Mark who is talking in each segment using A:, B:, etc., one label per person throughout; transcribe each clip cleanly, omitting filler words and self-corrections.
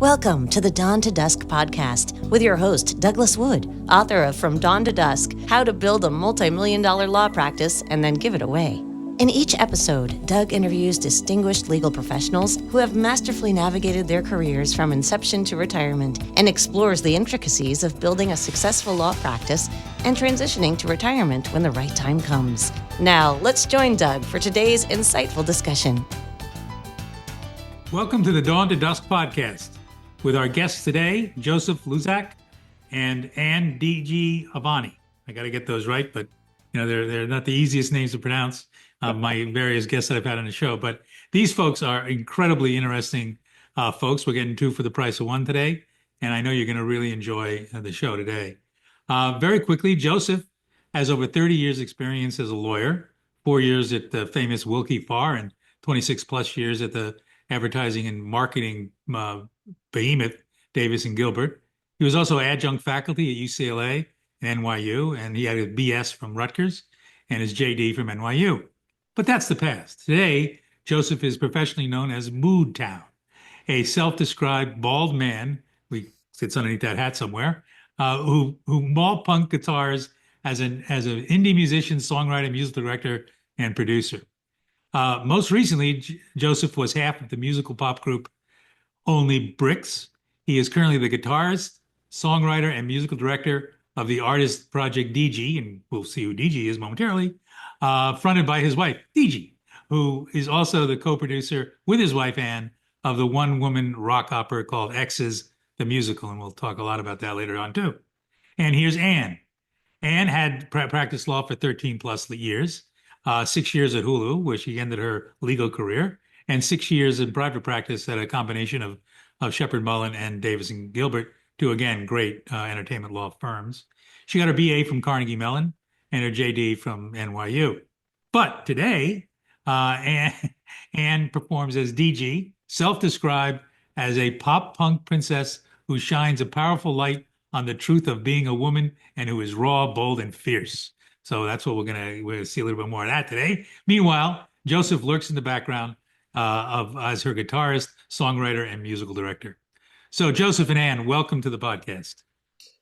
A: Welcome to the Dawn to Dusk podcast with your host, Douglas Wood, author of From Dawn to Dusk, How to Build a Multi-Million-Dollar Law Practice and Then Give It Away. In each episode, Doug interviews distinguished legal professionals who have masterfully navigated their careers from inception to retirement and explores the intricacies of building a successful law practice and transitioning to retirement when the right time comes. Now, let's join Doug for today's insightful discussion.
B: Welcome to the Dawn to Dusk podcast with our guests today, Joseph Lewczak and Anne DiGiovanni. I got to get those right, but they're not the easiest names to pronounce. My various guests that I've had on the show, but these folks are incredibly interesting folks. We're getting two for the price of one today, and I know you're going to really enjoy the show today. Very quickly, Joseph has over 30 years experience as a lawyer, 4 years at the famous Wilkie Farr and 26 plus years at the advertising and marketing behemoth, Davis+Gilbert. He was also adjunct faculty at UCLA and NYU, and he had a BS from Rutgers and his JD from NYU. But that's the past. Today, Joseph is professionally known as Mood Town, a self-described bald man, he sits underneath that hat somewhere, who malt punk guitars as an indie musician, songwriter, music director, and producer. Most recently, Joseph was half of the musical pop group Only Bricks. He is currently the guitarist, songwriter, and musical director of the artist project DG, and we'll see who DG is momentarily, fronted by his wife, DG, who is also the co-producer with his wife, Anne, of the one-woman rock opera called X's, the musical, and we'll talk a lot about that later on, too. And here's Anne. Anne had practiced law for 13 plus years, 6 years at Hulu, where she ended her legal career, and 6 years in private practice at a combination of Shepard Mullen and Davis+Gilbert, two, again, great entertainment law firms. She got her BA from Carnegie Mellon and her JD from NYU. But today, Anne performs as DG, self-described as a pop punk princess who shines a powerful light on the truth of being a woman and who is raw, bold, and fierce. So that's what we're gonna see a little bit more of that today. Meanwhile, Joseph lurks in the background as her guitarist, songwriter, and musical director. So Joseph and Anne, welcome to the podcast.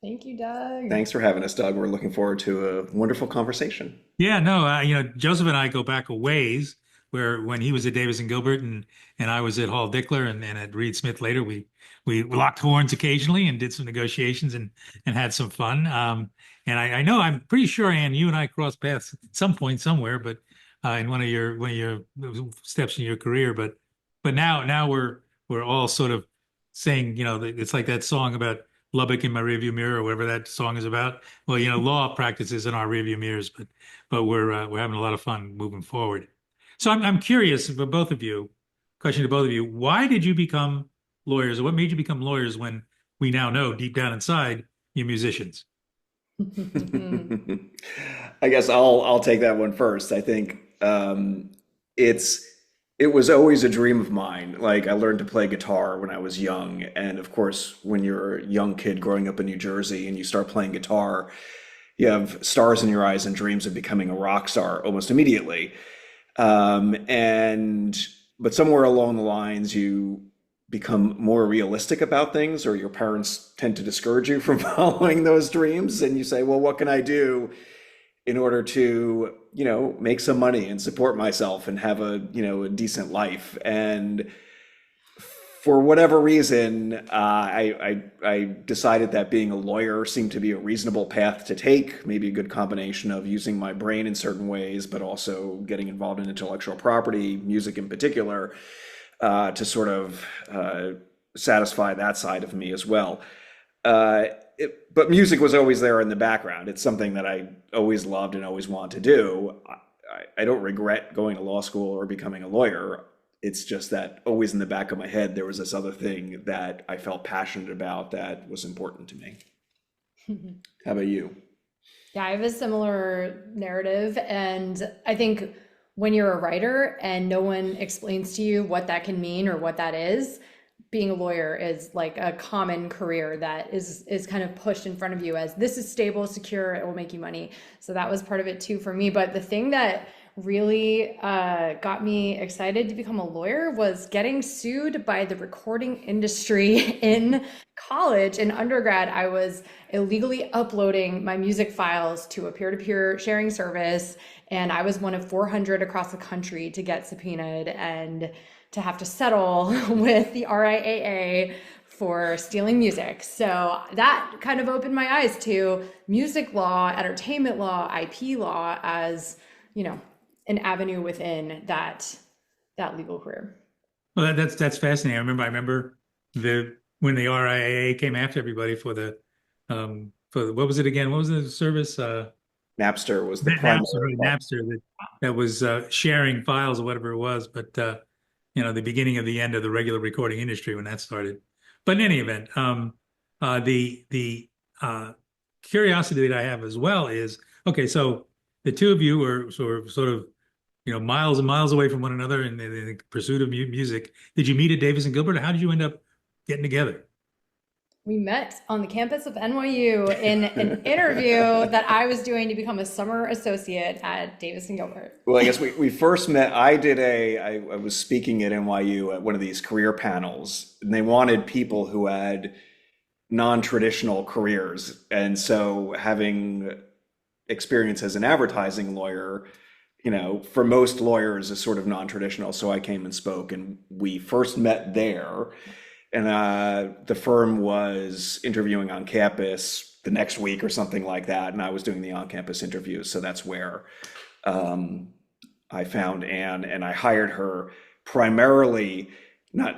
C: Thank you, Doug.
D: Thanks for having us, Doug. We're looking forward to a wonderful conversation.
B: Yeah, no, Joseph and I go back a ways, where when he was at Davis+Gilbert and I was at Hall Dickler and at Reed Smith later, we locked horns occasionally and did some negotiations and had some fun. And I know, I'm pretty sure, Anne, you and I crossed paths at some point somewhere, but in one of your steps in your career. But now we're all sort of saying, it's like that song about Lubbock in my rearview mirror, or whatever that song is about. Well, law practices in our rearview mirrors, but we're having a lot of fun moving forward. So I'm curious for both of you, question to both of you, why did you become lawyers, or what made you become lawyers when we now know deep down inside you're musicians?
D: I guess I'll take that one first. I think it was always a dream of mine. Like, I learned to play guitar when I was young. And of course, when you're a young kid growing up in New Jersey and you start playing guitar, you have stars in your eyes and dreams of becoming a rock star almost immediately. But somewhere along the lines, you become more realistic about things, or your parents tend to discourage you from following those dreams. And you say, well, what can I do in order to, make some money and support myself and have a decent life? And for whatever reason, I decided that being a lawyer seemed to be a reasonable path to take, maybe a good combination of using my brain in certain ways, but also getting involved in intellectual property, music in particular, to sort of satisfy that side of me as well. But music was always there in the background. It's something that I always loved and always wanted to do. I don't regret going to law school or becoming a lawyer. It's just that always in the back of my head, there was this other thing that I felt passionate about that was important to me. How about you?
C: Yeah, I have a similar narrative. And I think when you're a writer and no one explains to you what that can mean or what that is, being a lawyer is like a common career that is kind of pushed in front of you as this is stable, secure, it will make you money. So that was part of it too for me. But the thing that really got me excited to become a lawyer was getting sued by the recording industry in college. In undergrad, I was illegally uploading my music files to a peer-to-peer sharing service, and I was one of 400 across the country to get subpoenaed and to have to settle with the RIAA for stealing music. So that kind of opened my eyes to music law, entertainment law, IP law as, an avenue within that legal career.
B: Well, that's fascinating. I remember when the RIAA came after everybody for what was it again? What was the service?
D: Napster was the primary.
B: Napster that was sharing files or whatever it was. But the beginning of the end of the regular recording industry when that started. But in any event, the curiosity that I have as well is, okay, so the two of you were sort of miles and miles away from one another in the pursuit of music. Did you meet at Davis+Gilbert, or how did you end up getting together?
C: We met on the campus of NYU in an interview that I was doing to become a summer associate at Davis+Gilbert.
D: Well, I guess we first met. I was speaking at NYU at one of these career panels, and they wanted people who had non-traditional careers. And so having experience as an advertising lawyer, for most lawyers is sort of non-traditional. So I came and spoke, and we first met there. And the firm was interviewing on campus the next week or something like that. And I was doing the on-campus interviews. So that's where I found Anne, and I hired her primarily. I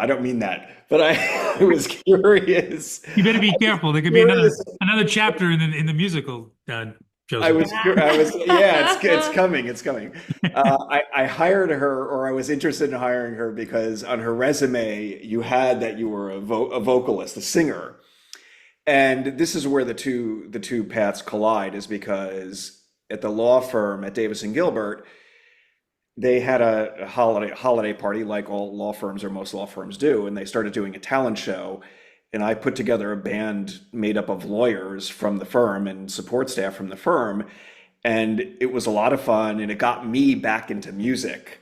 D: don't mean that, but I was curious.
B: You better be careful. There could be another chapter in the musical, Joseph.
D: It's coming. It's coming. I hired her, or I was interested in hiring her, because on her resume you had that you were a vocalist, a singer, and this is where the two paths collide. Is because at the law firm at Davis+Gilbert, they had a holiday party, like all law firms or most law firms do, and they started doing a talent show. And I put together a band made up of lawyers from the firm and support staff from the firm. And it was a lot of fun, and it got me back into music.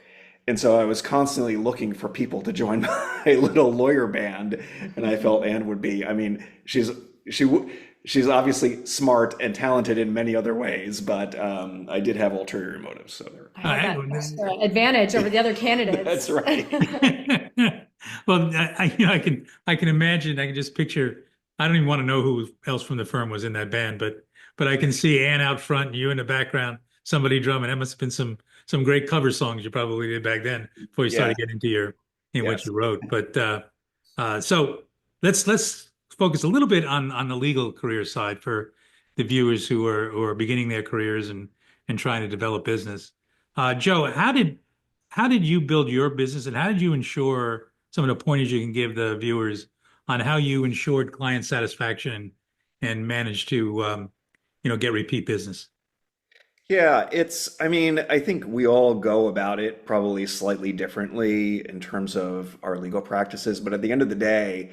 D: And so I was constantly looking for people to join my little lawyer band. And I felt Anne would be, she's obviously smart and talented in many other ways, but I did have ulterior motives. So
C: I had that extra advantage over the other candidates.
D: That's right.
B: Well, I can imagine. I can just picture. I don't even want to know who else from the firm was in that band, but I can see Anne out front and you in the background, somebody drumming. That must have been some great cover songs you probably did back then before you started getting into what you wrote. But so let's focus a little bit on the legal career side for the viewers who are beginning their careers and trying to develop business. Joe, how did you build your business, and how did you ensure some of the pointers you can give the viewers on how you ensured client satisfaction and managed to get repeat business?
D: Yeah, I think we all go about it probably slightly differently in terms of our legal practices, but at the end of the day,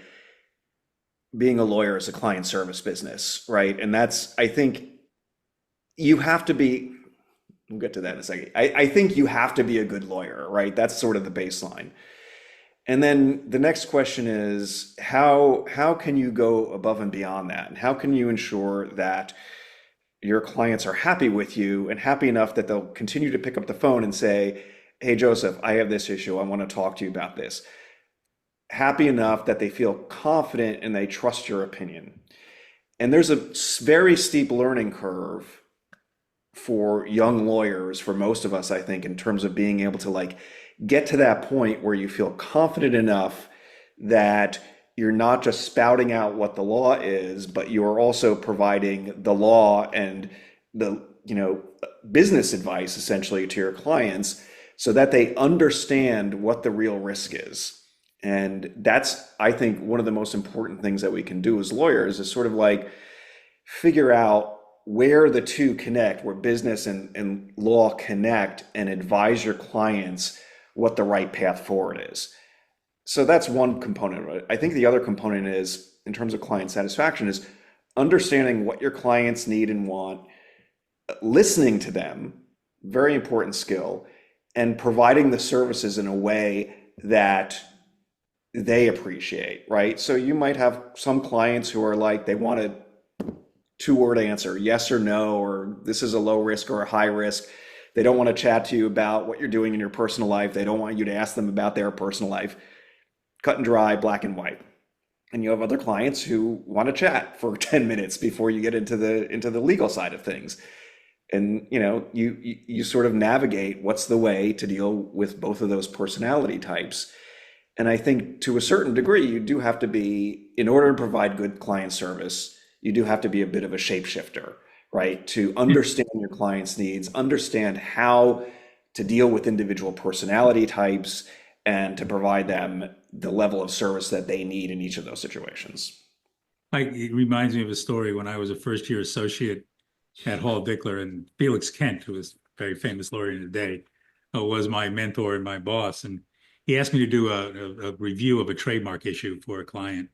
D: being a lawyer is a client service business, right? And I think you have to be, we'll get to that in a second. I think you have to be a good lawyer, right? That's sort of the baseline. And then the next question is, how can you go above and beyond that? And how can you ensure that your clients are happy with you and happy enough that they'll continue to pick up the phone and say, hey, Joseph, I have this issue. I want to talk to you about this. Happy enough that they feel confident and they trust your opinion. And there's a very steep learning curve for young lawyers, for most of us, I think, in terms of being able to get to that point where you feel confident enough that you're not just spouting out what the law is, but you're also providing the law and the business advice essentially to your clients so that they understand what the real risk is. And that's, I think, one of the most important things that we can do as lawyers is sort of figure out where the two connect, where business and law connect, and advise your clients what the right path forward is. So that's one component of it. I think the other component is, in terms of client satisfaction, is understanding what your clients need and want, listening to them, very important skill, and providing the services in a way that they appreciate, right? So you might have some clients who are like, they want a two-word answer, yes or no, or this is a low risk or a high risk. They don't want to chat to you about what you're doing in your personal life. They don't want you to ask them about their personal life. Cut and dry, black and white. And you have other clients who want to chat for 10 minutes before you get into the legal side of things. And you sort of navigate what's the way to deal with both of those personality types. And I think to a certain degree, you do have to be, in order to provide good client service, you do have to be a bit of a shapeshifter, right? To understand your client's needs, understand how to deal with individual personality types, and to provide them the level of service that they need in each of those situations.
B: It reminds me of a story when I was a first-year associate at Hall Dickler, and Felix Kent, who was a very famous lawyer in the day, was my mentor and my boss. And he asked me to do a review of a trademark issue for a client.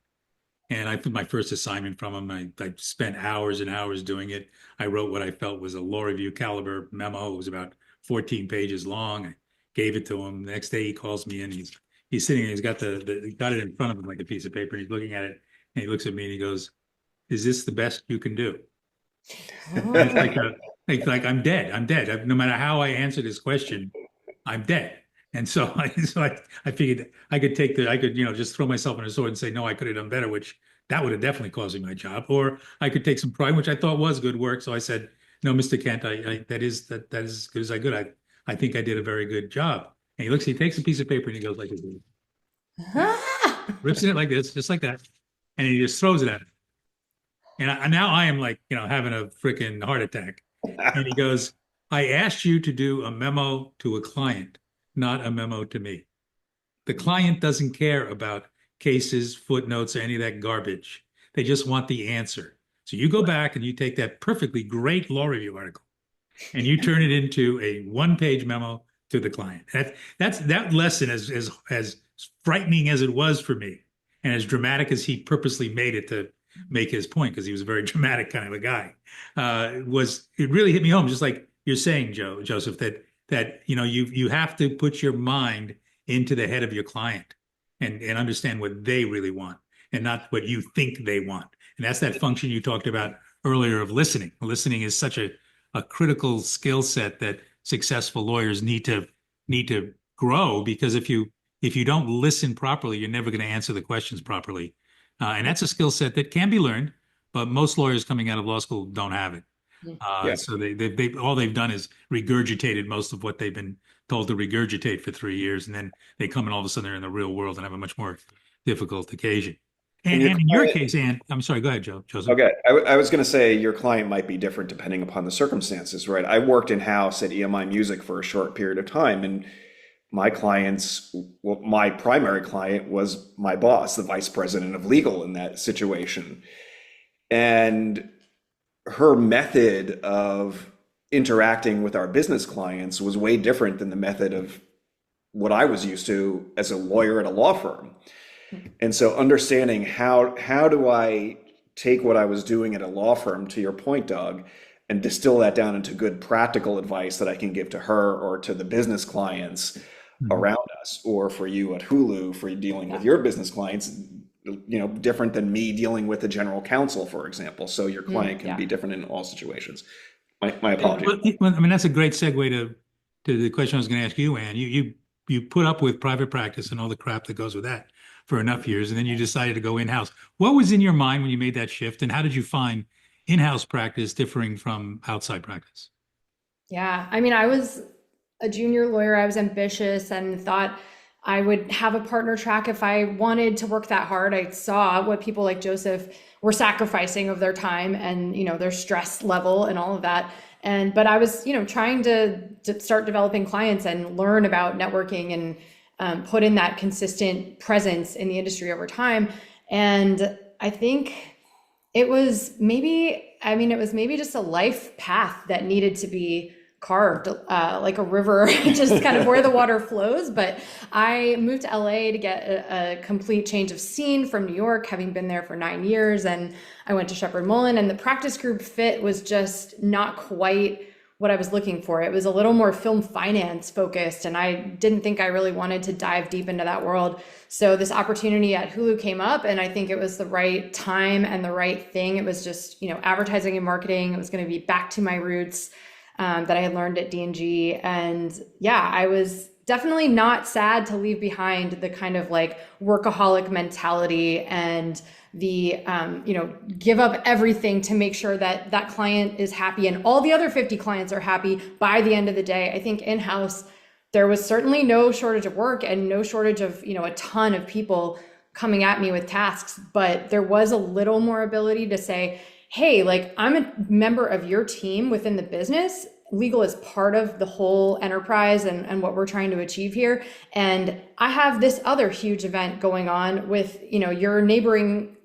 B: And I put my first assignment from him. I spent hours and hours doing it. I wrote what I felt was a law review caliber memo. It was about 14 pages long. I gave it to him. The next day he calls me in. He's sitting there. He's got got it in front of him like a piece of paper. And he's looking at it, and he looks at me and he goes, "Is this the best you can do?" It's like I'm dead. I'm dead. No matter how I answer this question, I'm dead. And so I figured I could just throw myself on a sword and say, no, I could have done better, which that would have definitely cost me my job. Or I could take some pride, which I thought was good work. So I said, no, Mr. Kent, that is as good as I could. I think I did a very good job. And he takes a piece of paper and he goes like this, rips it like this, just like that. And he just throws it at it. And now I am like, having a freaking heart attack. And he goes, I asked you to do a memo to a client, not a memo to me. The client doesn't care about cases, footnotes, or any of that garbage. They just want the answer. So you go back and you take that perfectly great law review article and you turn it into a one-page memo to the client. That lesson, as frightening as it was for me, and as dramatic as he purposely made it to make his point, because he was a very dramatic kind of a guy, it really hit me home, just like you're saying, Joseph, that you have to put your mind into the head of your client and understand what they really want and not what you think they want. And that's that function you talked about earlier of listening. Listening is such a critical skill set that successful lawyers need to grow, because if you don't listen properly, you're never going to answer the questions properly. And that's a skill set that can be learned, but most lawyers coming out of law school don't have it. So they all they've done is regurgitated most of what they've been told to regurgitate for 3 years, and then they come and all of a sudden they're in the real world and have a much more difficult occasion. And in your case, Anne, I'm sorry, go ahead, Joseph.
D: Okay, I was going to say your client might be different depending upon the circumstances, right? I worked in-house at EMI Music for a short period of time, and my primary client was my boss, the vice president of legal in that situation. And her method of interacting with our business clients was way different than the method of what I was used to as a lawyer at a law firm. And so understanding how do I take what I was doing at a law firm, to your point, Doug, and distill that down into good practical advice that I can give to her or to the business clients around us, or for you at Hulu for dealing with your business clients, different than me dealing with a general counsel, for example. So your client can be different in all situations. My apologies.
B: Well, I mean, that's a great segue to the question I was going to ask you, Anne. You put up with private practice and all the crap that goes with that for enough years, and then you decided to go in-house. What was in your mind when you made that shift, and how did you find in-house practice differing from outside practice?
C: Yeah, I mean, I was a junior lawyer. I was ambitious and thought I would have a partner track if I wanted to work that hard. I saw what people like Joseph were sacrificing of their time and, their stress level and all of that. But I was, trying to start developing clients and learn about networking and put in that consistent presence in the industry over time. And I think it was maybe just a life path that needed to be carved, like a river, just kind of where the water flows. But I moved to LA to get a complete change of scene from New York, having been there for 9 years. And I went to Shepherd Mullen, and the practice group fit was just not quite what I was looking for. It was a little more film finance focused, and I didn't think I really wanted to dive deep into that world. So this opportunity at Hulu came up, and I think it was the right time and the right thing. It was just, advertising and marketing. It was going to be back to my roots that I had learned at D&G. And yeah, I was definitely not sad to leave behind the kind of like workaholic mentality and the, give up everything to make sure that that client is happy and all the other 50 clients are happy by the end of the day. I think in-house, there was certainly no shortage of work and no shortage of, a ton of people coming at me with tasks, but there was a little more ability to say, hey, like I'm a member of your team within the business. Legal is part of the whole enterprise and what we're trying to achieve here. And I have this other huge event going on with, your neighboring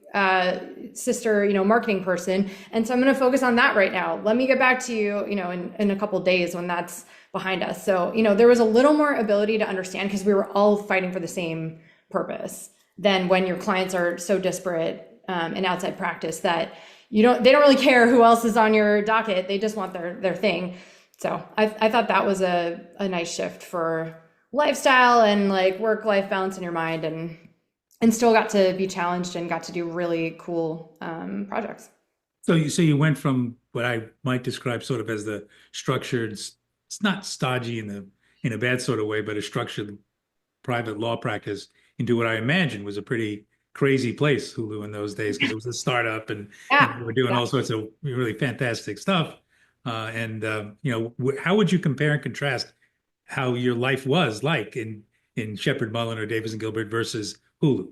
C: sister, marketing person. And so I'm going to focus on that right now. Let me get back to you, in a couple of days when that's behind us. So, there was a little more ability to understand because we were all fighting for the same purpose than when your clients are so disparate in outside practice that they don't really care who else is on your docket. They just want their thing. So I thought that was a nice shift for lifestyle and like work-life balance in your mind, and still got to be challenged and got to do really cool projects.
B: So you went from what I might describe sort of as the structured, it's not stodgy in a bad sort of way, but a structured private law practice into what I imagine was a pretty crazy place, Hulu, in those days, because it was a startup and we were doing all sorts of really fantastic stuff. How would you compare and contrast how your life was like in Shepherd Mullen or Davis+Gilbert versus Hulu?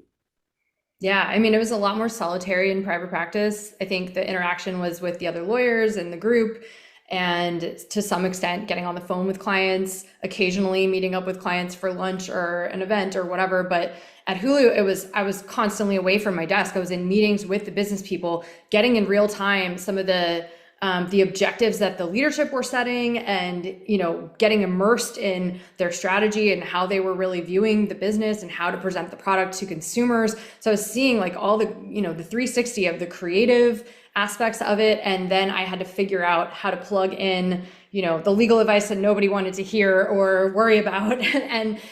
C: Yeah, I mean, it was a lot more solitary in private practice. I think the interaction was with the other lawyers in the group, and to some extent getting on the phone with clients, occasionally meeting up with clients for lunch or an event or whatever. But at Hulu, I was constantly away from my desk. I was in meetings with the business people, getting in real time some of the objectives that the leadership were setting, and getting immersed in their strategy and how they were really viewing the business and how to present the product to consumers. So I was seeing like all the the 360 of the creative aspects of it, and then I had to figure out how to plug in the legal advice that nobody wanted to hear or worry about.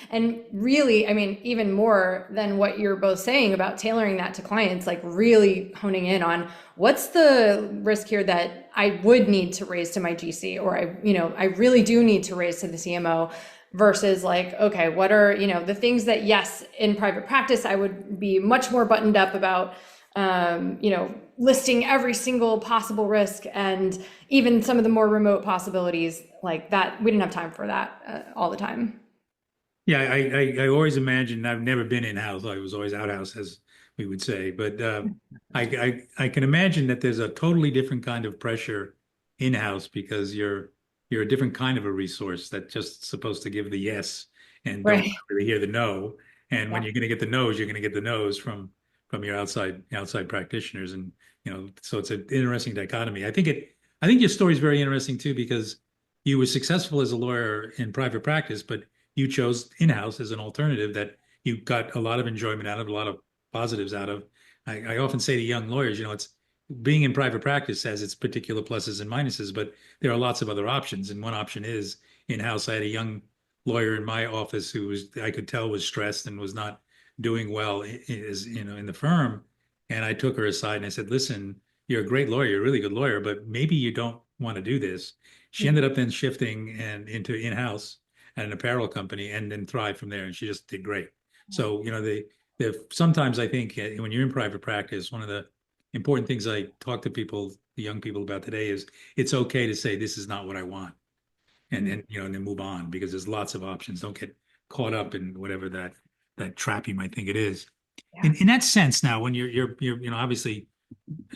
C: and really, I mean, even more than what you're both saying about tailoring that to clients, like really honing in on what's the risk here that I would need to raise to my GC, or I really do need to raise to the CMO, versus like, okay, what are, the things that, yes, in private practice, I would be much more buttoned up about, listing every single possible risk and even some of the more remote possibilities like that. We didn't have time for that all the time.
B: Yeah, I always imagined, I've never been in-house. I was always out-house, as we would say. But I can imagine that there's a totally different kind of pressure in-house because you're a different kind of a resource that's just supposed to give the yes and don't really hear the no. And when you're going to get the no's, you're going to get the no's from your outside practitioners. And so it's an interesting dichotomy. I think your story is very interesting too, because you were successful as a lawyer in private practice, but you chose in-house as an alternative that you got a lot of enjoyment out of, a lot of positives out of. I often say to young lawyers, it's being in private practice has its particular pluses and minuses, but there are lots of other options. And one option is in-house. I had a young lawyer in my office who I could tell was stressed and was not doing well in the firm. And I took her aside and I said, listen, you're a great lawyer, you're a really good lawyer, but maybe you don't want to do this. She ended up then shifting into in-house at an apparel company and then thrived from there. And she just did great. So, sometimes I think when you're in private practice, one of the important things I talk to the young people about today is it's okay to say, this is not what I want. And then move on, because there's lots of options. Don't get caught up in whatever that trap you might think it is. Yeah. In that sense, now when you're obviously,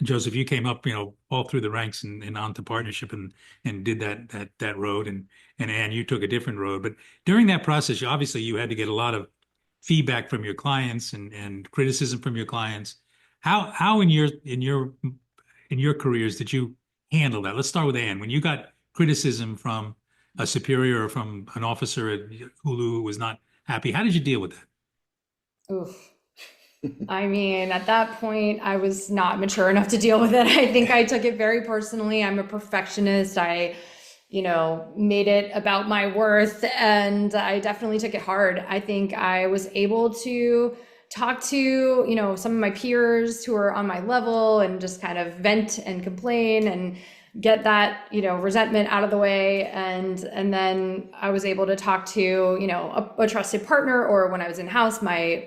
B: Joseph, you came up all through the ranks and onto partnership and did that road, and Anne, you took a different road. But during that process, obviously you had to get a lot of feedback from your clients and criticism from your clients. How in your careers did you handle that? Let's start with Anne. When you got criticism from a superior or from an officer at Hulu who was not happy, how did you deal with that?
C: Oof. I mean, at that point, I was not mature enough to deal with it. I think I took it very personally. I'm a perfectionist. I made it about my worth. And I definitely took it hard. I think I was able to talk to, some of my peers who are on my level and just kind of vent and complain and get that, resentment out of the way. And then I was able to talk to, a trusted partner, or when I was in house, my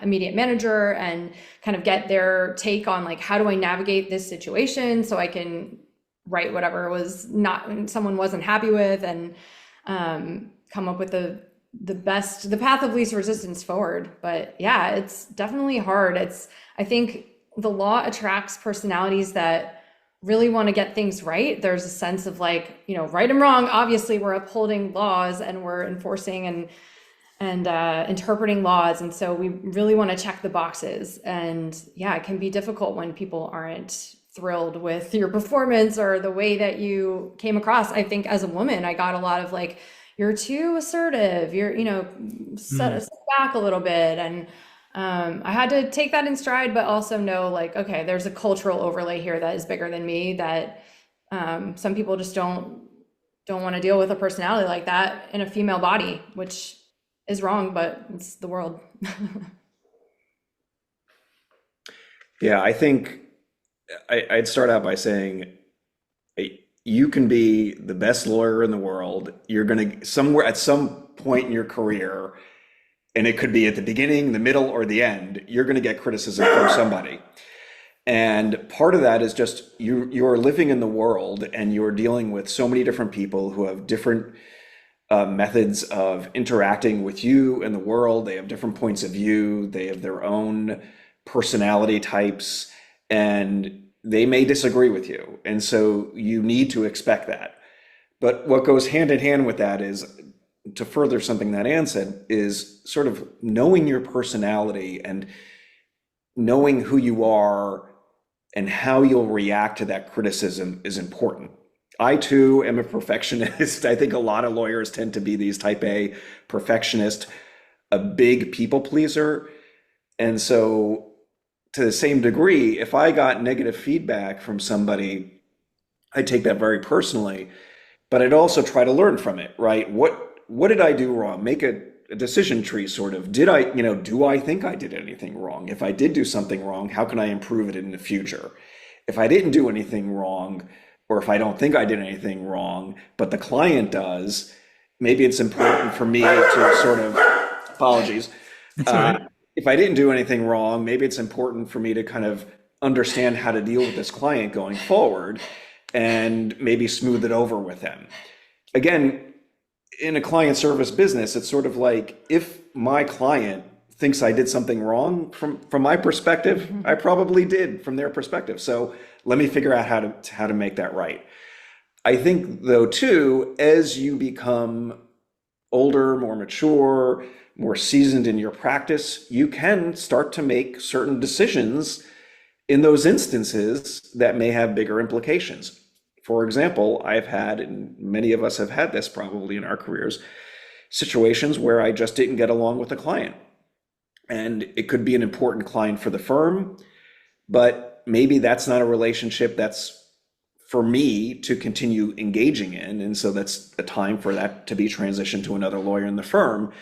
C: immediate manager, and kind of get their take on like, how do I navigate this situation so I can write whatever someone wasn't happy with, and come up with the path of least resistance forward. But yeah, it's definitely hard. I think the law attracts personalities that really want to get things right. There's a sense of like, right and wrong. Obviously, we're upholding laws and we're enforcing and interpreting laws. And so we really want to check the boxes. And yeah, it can be difficult when people aren't thrilled with your performance or the way that you came across. I think as a woman, I got a lot of like, you're too assertive, you're, set back a little bit. And I had to take that in stride, but also know like, okay, there's a cultural overlay here that is bigger than me, that some people just don't want to deal with a personality like that in a female body, which is wrong, but it's the world.
D: Yeah, I think I'd start out by saying you can be the best lawyer in the world. You're going to somewhere at some point in your career, and it could be at the beginning, the middle, or the end, you're going to get criticism from somebody. And part of that is just you're living in the world and you're dealing with so many different people who have different methods of interacting with you and the world. They have different points of view. They have their own personality types, and they may disagree with you. And so you need to expect that. But what goes hand in hand with that is, to further something that Anne said, is sort of knowing your personality and knowing who you are and how you'll react to that criticism is important. I too am a perfectionist. I think a lot of lawyers tend to be these type A perfectionist, a big people pleaser. And so to the same degree, if I got negative feedback from somebody, I take that very personally, but I'd also try to learn from it, right? What did I do wrong? Make a decision tree sort of. Do I think I did anything wrong? If I did do something wrong, how can I improve it in the future? If I didn't do anything wrong, or if I don't think I did anything wrong, but the client does, maybe it's important for me to sort of, apologies. If I didn't do anything wrong, maybe it's important for me to kind of understand how to deal with this client going forward and maybe smooth it over with them. Again, in a client service business, it's sort of like, if my client thinks I did something wrong from my perspective, I probably did from their perspective. So let me figure out how to make that right. I think though too, as you become older, more mature, more seasoned in your practice, you can start to make certain decisions in those instances that may have bigger implications. For example, I've had, and many of us have had this probably in our careers, situations where I just didn't get along with a client. And it could be an important client for the firm, but maybe that's not a relationship that's for me to continue engaging in. And so that's a time for that to be transitioned to another lawyer in the firm.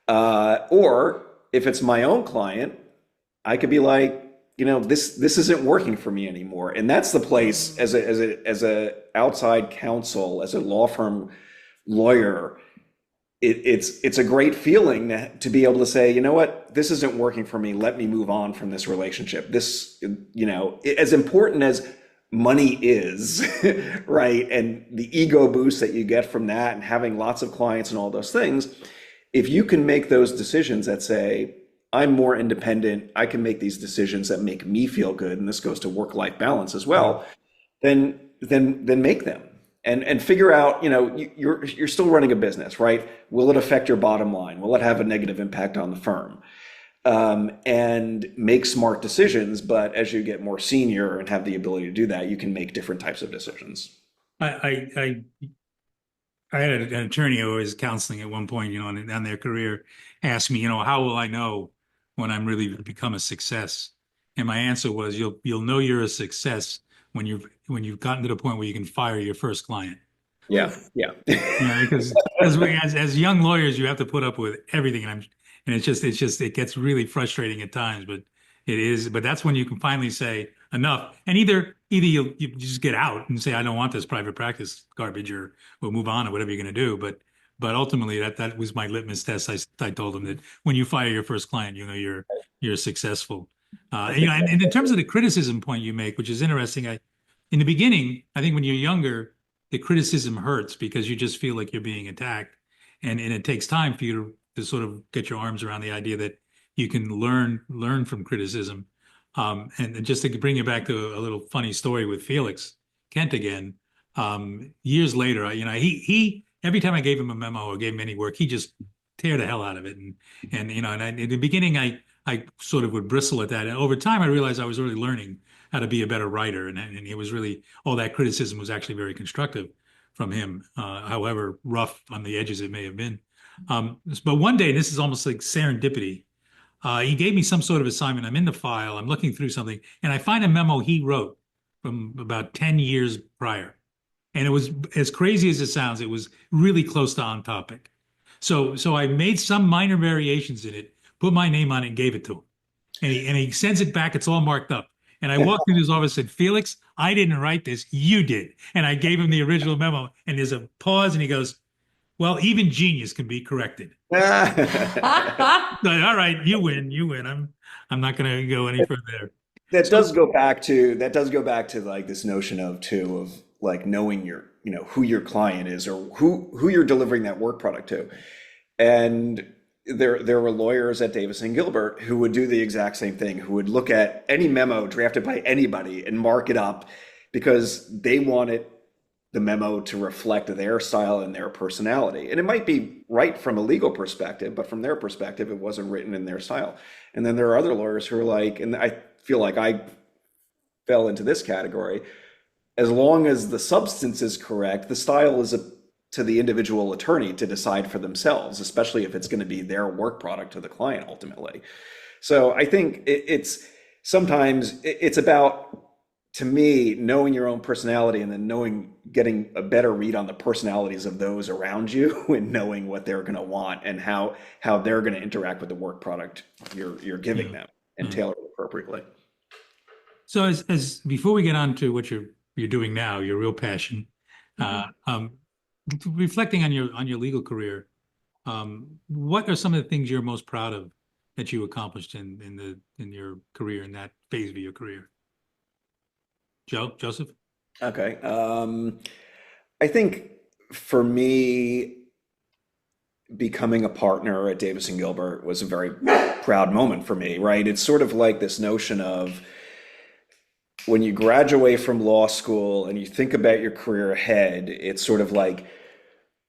D: Or if it's my own client, I could be like, this isn't working for me anymore. And that's the place as a outside counsel, as a law firm lawyer, it's a great feeling to be able to say, you know what, this isn't working for me. Let me move on from this relationship. This, as important as money is, right? And the ego boost that you get from that and having lots of clients and all those things, if you can make those decisions that say, I'm more independent, I can make these decisions that make me feel good, and this goes to work-life balance as well, then make them. And figure out, you're still running a business, right? Will it affect your bottom line? Will it have a negative impact on the firm? And make smart decisions, but as you get more senior and have the ability to do that, you can make different types of decisions.
B: I had an attorney who was counseling at one point, on their career, asked me, how will I know when I'm really become a success? And my answer was, you'll know you're a success when you've gotten to the point where you can fire your first client.
D: Yeah, yeah.
B: Yeah, because we, as young lawyers, you have to put up with everything, and it gets really frustrating at times. But it is, but that's when you can finally say enough, and either you just get out and say I don't want this private practice garbage, or we'll move on, or whatever you're going to do. But ultimately, that was my litmus test. I told them that when you fire your first client, you know you're successful.
D: I
B: You
D: think
B: know, and in terms of the criticism point you make, which is interesting, in the beginning, I think when you're younger the criticism hurts because you just feel like you're being attacked. And it takes time for you to sort of get your arms around the idea that you can learn from criticism. And just to bring you back to a little funny story with Felix Kent again, years later, you know, he every time I gave him a memo or gave him any work, he just tear the hell out of it. And you know, in the beginning, I sort of would bristle at that. And over time, I realized I was really learning how to be a better writer. And it was really, all that criticism was actually very constructive from him, however rough on the edges it may have been. But one day, this is almost like serendipity. He gave me some sort of assignment. I'm in the file, I'm looking through something, and I find a memo he wrote from about 10 years prior. And it was, as crazy as it sounds, it was really close to on topic. So I made some minor variations in it, put my name on it, and gave it to him. And he sends it back. It's all marked up. And I walked into his office and said, Felix, I didn't write this. You did. And I gave him the original memo. And there's a pause and he goes, well, even genius can be corrected. Like, all right, you win. I'm not going to go any further.
D: That
B: So
D: does go back to like this notion of too of like knowing your, you know, who your client is or who you're delivering that work product to. And there were lawyers at Davis and Gilbert who would do the exact same thing, who would look at any memo drafted by anybody and mark it up because they wanted the memo to reflect their style and their personality. And it might be right from a legal perspective, but from their perspective, it wasn't written in their style. And then there are other lawyers who are like, and I feel like I fell into this category, as long as the substance is correct, the style is to the individual attorney to decide for themselves, especially if it's going to be their work product to the client ultimately. So I think it's sometimes it's about, to me, knowing your own personality and then getting a better read on the personalities of those around you and knowing what they're going to want and how they're going to interact with the work product you're giving them and tailor it appropriately.
B: So as before we get on to what you're doing now, your real passion, reflecting on your legal career, what are some of the things you're most proud of that you accomplished in your career, in that phase of your career? Joseph?
D: Okay. I think for me, becoming a partner at Davis and Gilbert was a very proud moment for me, right? It's sort of like this notion of when you graduate from law school and you think about your career ahead, it's sort of like,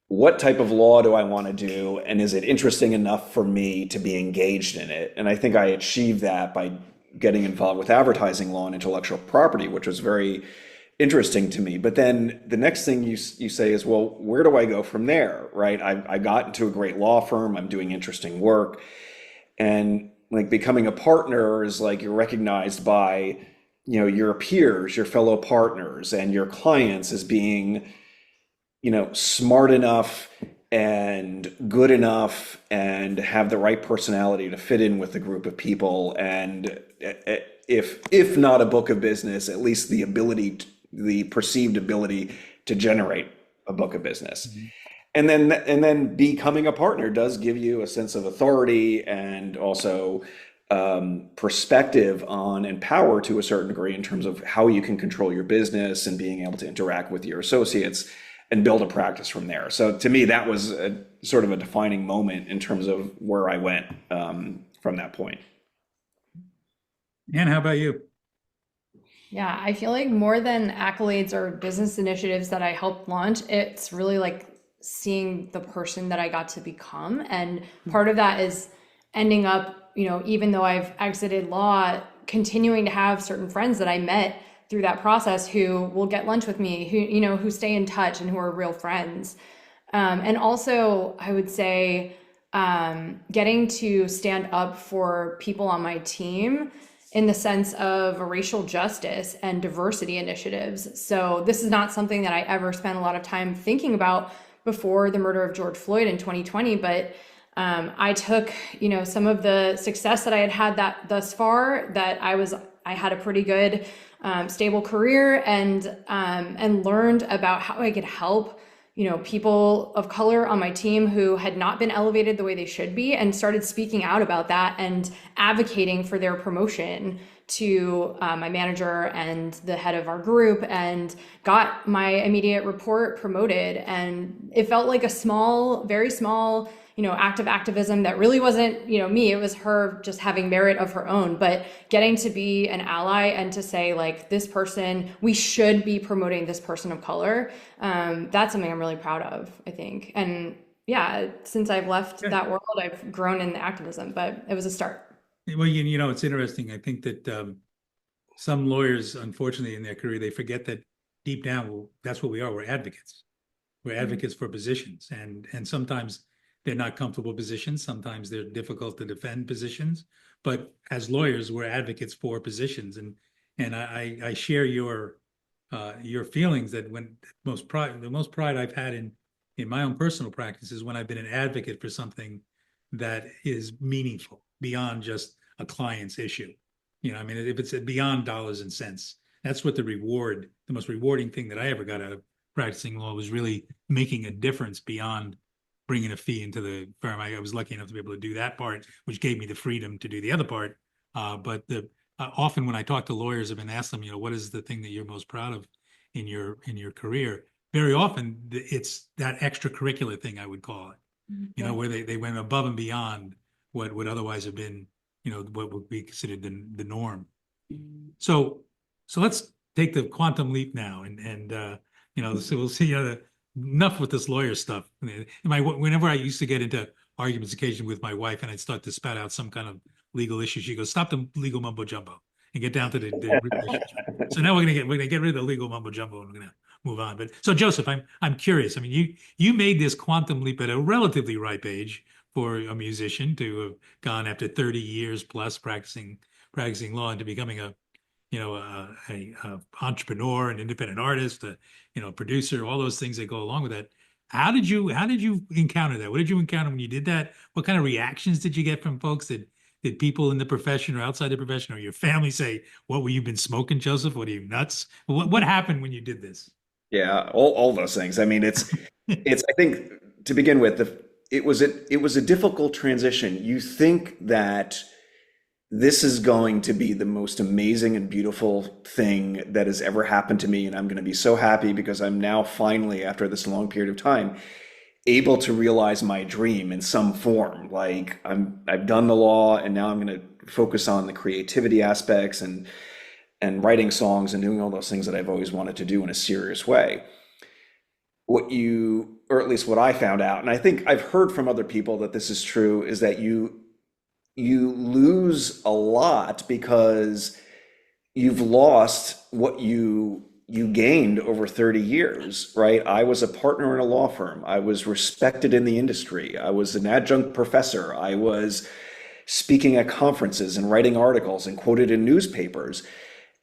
D: what type of law do I want to do? And is it interesting enough for me to be engaged in it? And I think I achieved that by getting involved with advertising law and intellectual property, which was very interesting to me. But then the next thing you say is, well, where do I go from there, right? I got into a great law firm. I'm doing interesting work. And like becoming a partner is like you're recognized by, you know, your peers, your fellow partners, and your clients as being, you know, smart enough and good enough and have the right personality to fit in with a group of people. And if not a book of business, at least the perceived ability to generate a book of business. Mm-hmm. And then becoming a partner does give you a sense of authority and also perspective on and power to a certain degree in terms of how you can control your business and being able to interact with your associates and build a practice from there. So to me, that was a sort of a defining moment in terms of where I went from that point.
B: Anne, how about you?
C: Yeah, I feel like more than accolades or business initiatives that I helped launch, it's really like seeing the person that I got to become. And part of that is ending up, you know, even though I've exited law, continuing to have certain friends that I met through that process who will get lunch with me, who, you know, who stay in touch and who are real friends. And also I would say getting to stand up for people on my team in the sense of racial justice and diversity initiatives. So this is not something that I ever spent a lot of time thinking about before the murder of George Floyd in 2020, but I took, some of the success that I had had that thus far, that I had a pretty good, stable career, and learned about how I could help, people of color on my team who had not been elevated the way they should be, and started speaking out about that and advocating for their promotion to my manager and the head of our group, and got my immediate report promoted. And it felt like a small, very small, act of activism that really wasn't, me. It was her just having merit of her own, but getting to be an ally and to say, like, this person, we should be promoting this person of color. That's something I'm really proud of, I think. And yeah, since I've left that world, I've grown in the activism, but it was a start.
B: Well, it's interesting. I think that some lawyers, unfortunately, in their career, they forget that deep down, that's what we are. We're advocates. We're advocates for positions, and sometimes they're not comfortable positions. Sometimes they're difficult to defend positions. But as lawyers, we're advocates for positions, and I share your feelings that the most pride I've had in my own personal practice is when I've been an advocate for something that is meaningful beyond just a client's issue. If it's beyond dollars and cents, that's what the most rewarding thing that I ever got out of practicing law was really making a difference beyond bringing a fee into the firm. I was lucky enough to be able to do that part, which gave me the freedom to do the other part. But often when I talk to lawyers, I've been asked them, what is the thing that you're most proud of in your career? Very often it's that extracurricular thing, I would call it, where they went above and beyond what would otherwise have been, what would be considered the norm. So let's take the quantum leap now, and so we'll see. Enough with this lawyer stuff. Whenever I used to get into arguments occasionally with my wife, and I'd start to spout out some kind of legal issue, she goes, "Stop the legal mumbo jumbo and get down to the issues." So now we're gonna get rid of the legal mumbo jumbo, and we're gonna move on. But so Joseph, I'm curious. You made this quantum leap at a relatively ripe age for a musician to have gone after 30 years plus practicing law into becoming a entrepreneur, an independent artist, a producer, all those things that go along with that. How did you encounter that? What did you encounter when you did that? What kind of reactions did you get from folks? Did people in the profession or outside the profession or your family say, "What were you been smoking, Joseph? What are you, nuts?" What happened when you did this?
D: Yeah, all those things. It's I think, to begin with, it was a difficult transition. You think that this is going to be the most amazing and beautiful thing that has ever happened to me, and I'm going to be so happy because I'm now finally, after this long period of time, able to realize my dream in some form. Like I've done the law, and now I'm going to focus on the creativity aspects and writing songs and doing all those things that I've always wanted to do in a serious way. Or at least what I found out, and I think I've heard from other people that this is true, is that you lose a lot because you've lost what you gained over 30 years, right? I was a partner in a law firm. I was respected in the industry. I was an adjunct professor. I was speaking at conferences and writing articles and quoted in newspapers.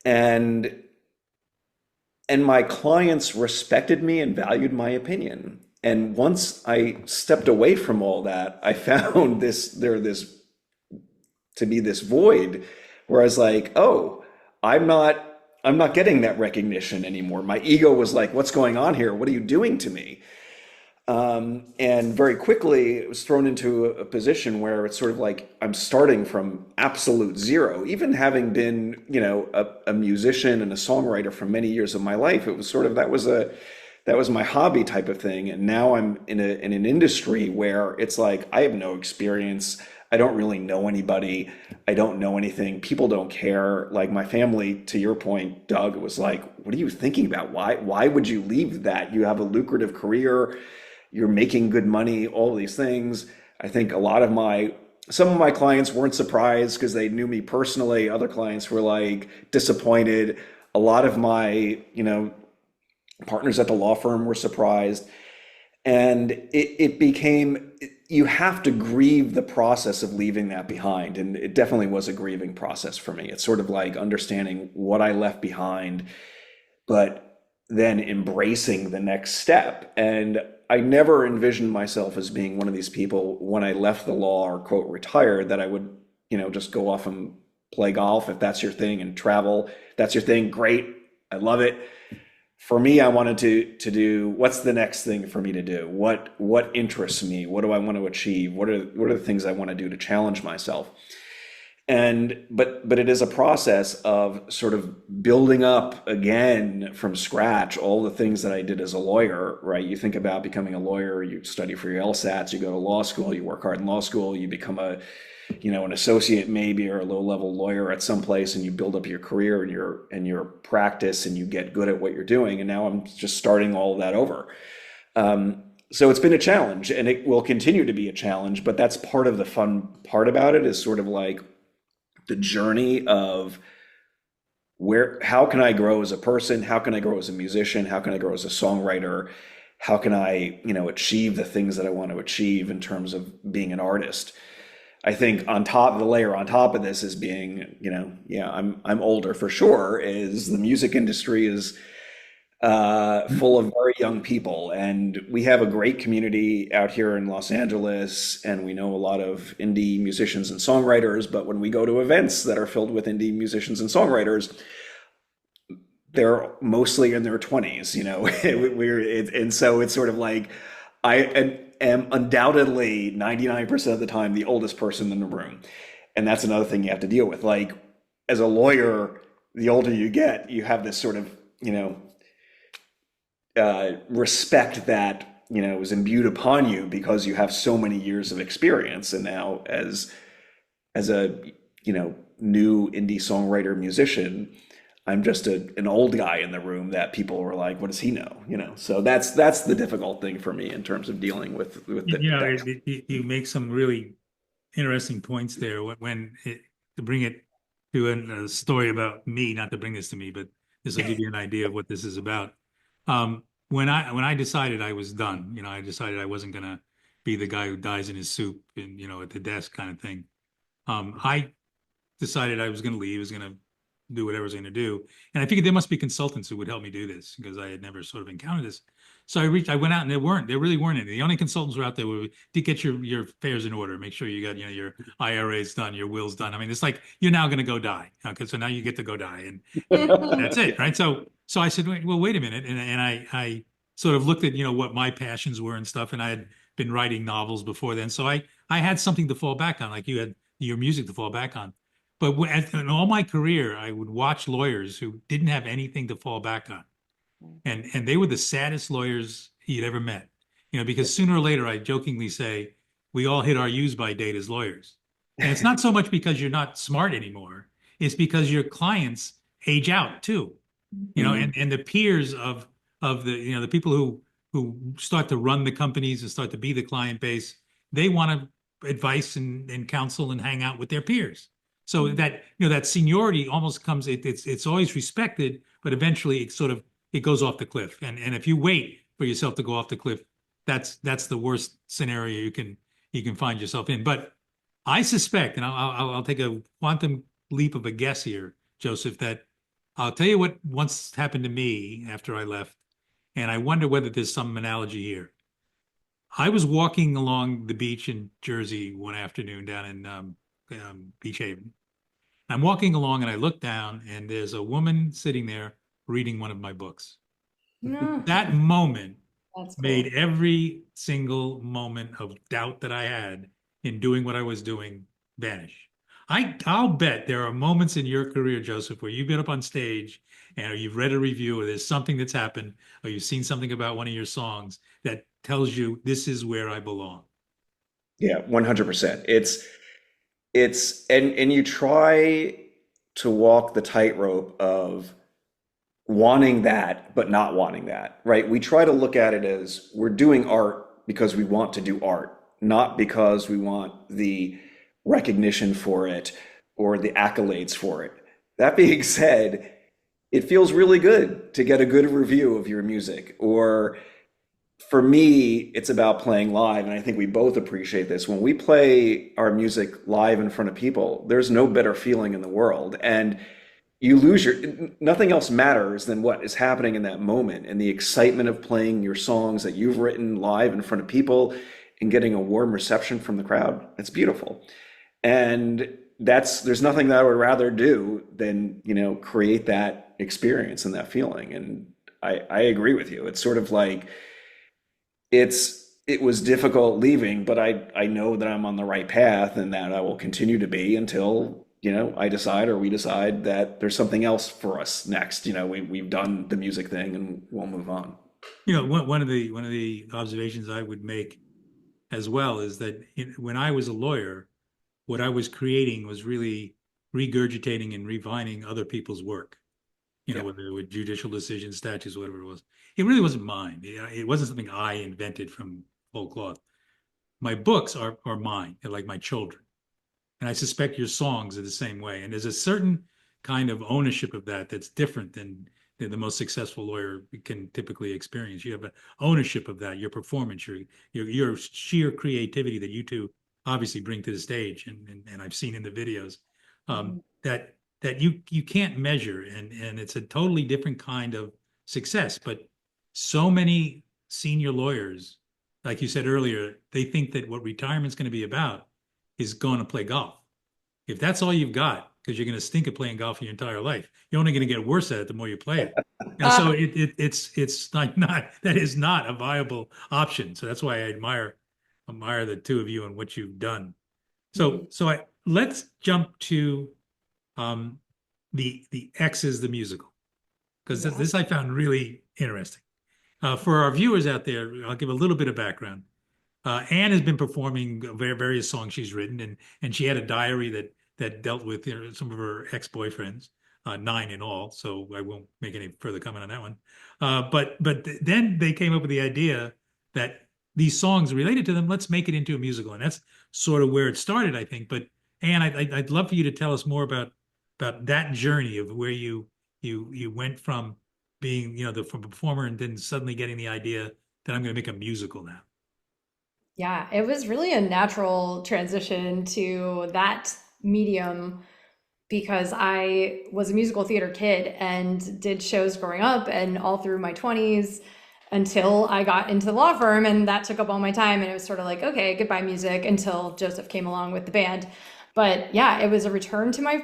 D: And my clients respected me and valued my opinion. And once I stepped away from all that, I found to be this void where I was like, oh, I'm not getting that recognition anymore. My ego was like, what's going on here? What are you doing to me? And very quickly it was thrown into a position where it's sort of like I'm starting from absolute zero. Even having been, a musician and a songwriter for many years of my life, it was sort of, that was my hobby type of thing. And now I'm in an industry where it's like, I have no experience. I don't really know anybody. I don't know anything. People don't care. Like my family, to your point, Doug, was like, what are you thinking about? Why would you leave that? You have a lucrative career. You're making good money, all these things. I think some of my clients weren't surprised because they knew me personally. Other clients were like disappointed. A lot of my, partners at the law firm were surprised. And it became, you have to grieve the process of leaving that behind. And it definitely was a grieving process for me. It's sort of like understanding what I left behind, but then embracing the next step. And I never envisioned myself as being one of these people when I left the law or quote retired that I would, just go off and play golf if that's your thing and travel. If that's your thing. Great. I love it. For me, I wanted to do what's the next thing for me to do? What interests me? What do I want to achieve? What are the things I want to do to challenge myself? And but it is a process of sort of building up again from scratch all the things that I did as a lawyer, right? You think about becoming a lawyer, you study for your LSATs, you go to law school, you work hard in law school, you become an associate maybe or a low-level lawyer at some place, and you build up your career and your practice, and you get good at what you're doing. And now I'm just starting all of that over. So it's been a challenge, and it will continue to be a challenge. But that's part of the fun part about it, is sort of like the journey of how can I grow as a person? How can I grow as a musician? How can I grow as a songwriter? How can I, achieve the things that I want to achieve in terms of being an artist? I think on top of this is being, I'm older for sure, is the music industry is full of very young people. And we have a great community out here in Los Angeles, and we know a lot of indie musicians and songwriters. But when we go to events that are filled with indie musicians and songwriters, they're mostly in their 20s, and so it's sort of like I am undoubtedly 99% of the time the oldest person in the room. And that's another thing you have to deal with. Like, as a lawyer, the older you get, you have this sort of, respect that, is imbued upon you because you have so many years of experience. And now as a, new indie songwriter musician, I'm just an old guy in the room that people were like, what does he know? So that's the difficult thing for me in terms of dealing with
B: you make some really interesting points there to bring it to a story about me, not to bring this to me, but this will give you an idea of what this is about. When I decided I was done, I decided I wasn't going to be the guy who dies in his soup and, at the desk kind of thing. I decided I was going to leave, was going to do whatever I was going to do. And I figured there must be consultants who would help me do this because I had never sort of encountered this. So I went out, and there really weren't any. The only consultants were out there to get your affairs in order, make sure you got, your IRAs done, your wills done. I mean, it's like, you're now going to go die. Okay. So now you get to go die, and that's it. Right. So I said, well, wait a minute. And I sort of looked at, what my passions were and stuff. And I had been writing novels before then. So I had something to fall back on, like you had your music to fall back on. But in all my career, I would watch lawyers who didn't have anything to fall back on. And they were the saddest lawyers you'd ever met, because sooner or later, I jokingly say, we all hit our use-by date as lawyers. And it's not so much because you're not smart anymore. It's because your clients age out too, and the peers of the, the people who start to run the companies and start to be the client base, they want advice and counsel and hang out with their peers. So that, that seniority almost comes, it's always respected, but eventually it goes off the cliff. And if you wait for yourself to go off the cliff, that's the worst scenario you can find yourself in. But I suspect, and I'll take a quantum leap of a guess here, Joseph, that I'll tell you what once happened to me after I left, and I wonder whether there's some analogy here. I was walking along the beach in Jersey one afternoon down in Beach Haven. I'm walking along, and I look down, and there's a woman sitting there reading one of my books.
C: No.
B: That moment
C: That's cool.
B: made every single moment of doubt that I had in doing what I was doing vanish. I'll bet there are moments in your career, Joseph, where you've been up on stage and you've read a review, or there's something that's happened, or you've seen something about one of your songs that tells you this is where I belong.
D: Yeah, 100%. And you try to walk the tightrope of wanting that, but not wanting that, right? We try to look at it as we're doing art because we want to do art, not because we want the recognition for it or the accolades for it. That being said, it feels really good to get a good review of your music, or for me, it's about playing live, and I think we both appreciate this. When we play our music live in front of people, there's no better feeling in the world. And you lose your, nothing else matters than what is happening in that moment and the excitement of playing your songs that you've written live in front of people and getting a warm reception from the crowd. It's beautiful. And there's nothing that I would rather do than, create that experience and that feeling. And I agree with you. It's sort of like, it was difficult leaving, but I know that I'm on the right path and that I will continue to be until, I decide or we decide that there's something else for us next. We've done the music thing and we'll move on.
B: One of the observations I would make as well is that when I was a lawyer, what I was creating was really regurgitating and refining other people's work. Whether it was judicial decisions, statutes, whatever it was. It really wasn't mine. It wasn't something I invented from whole cloth. My books are mine. They're like my children. And I suspect your songs are the same way. And there's a certain kind of ownership of that that's different than the most successful lawyer can typically experience. You have an ownership of that, your performance, your sheer creativity that you two obviously bring to the stage, and I've seen in the videos, that you can't measure, and it's a totally different kind of success. But so many senior lawyers, like you said earlier, they think that what retirement's going to be about is going to play golf. If that's all you've got, because you're going to stink at playing golf your entire life, you're only going to get worse at it the more you play it. And so it's not that is not a viable option. So that's why I admire the two of you and what you've done. So let's jump to the X's the musical, because this I found really interesting. For our viewers out there, I'll give a little bit of background. Anne has been performing various songs she's written, and she had a diary that dealt with some of her ex-boyfriends, 9 in all. So I won't make any further comment on that one. But then they came up with the idea that these songs related to them, let's make it into a musical, and that's sort of where it started, I think. But Anne, I'd love for you to tell us more about that journey of where you went from being from a performer and then suddenly getting the idea that I'm going to make a musical now.
C: Yeah, it was really a natural transition to that medium because I was a musical theater kid and did shows growing up and all through my 20s until I got into the law firm, and that took up all my time, and it was sort of like, okay, goodbye music, until Joseph came along with the band. But yeah, it was a return to my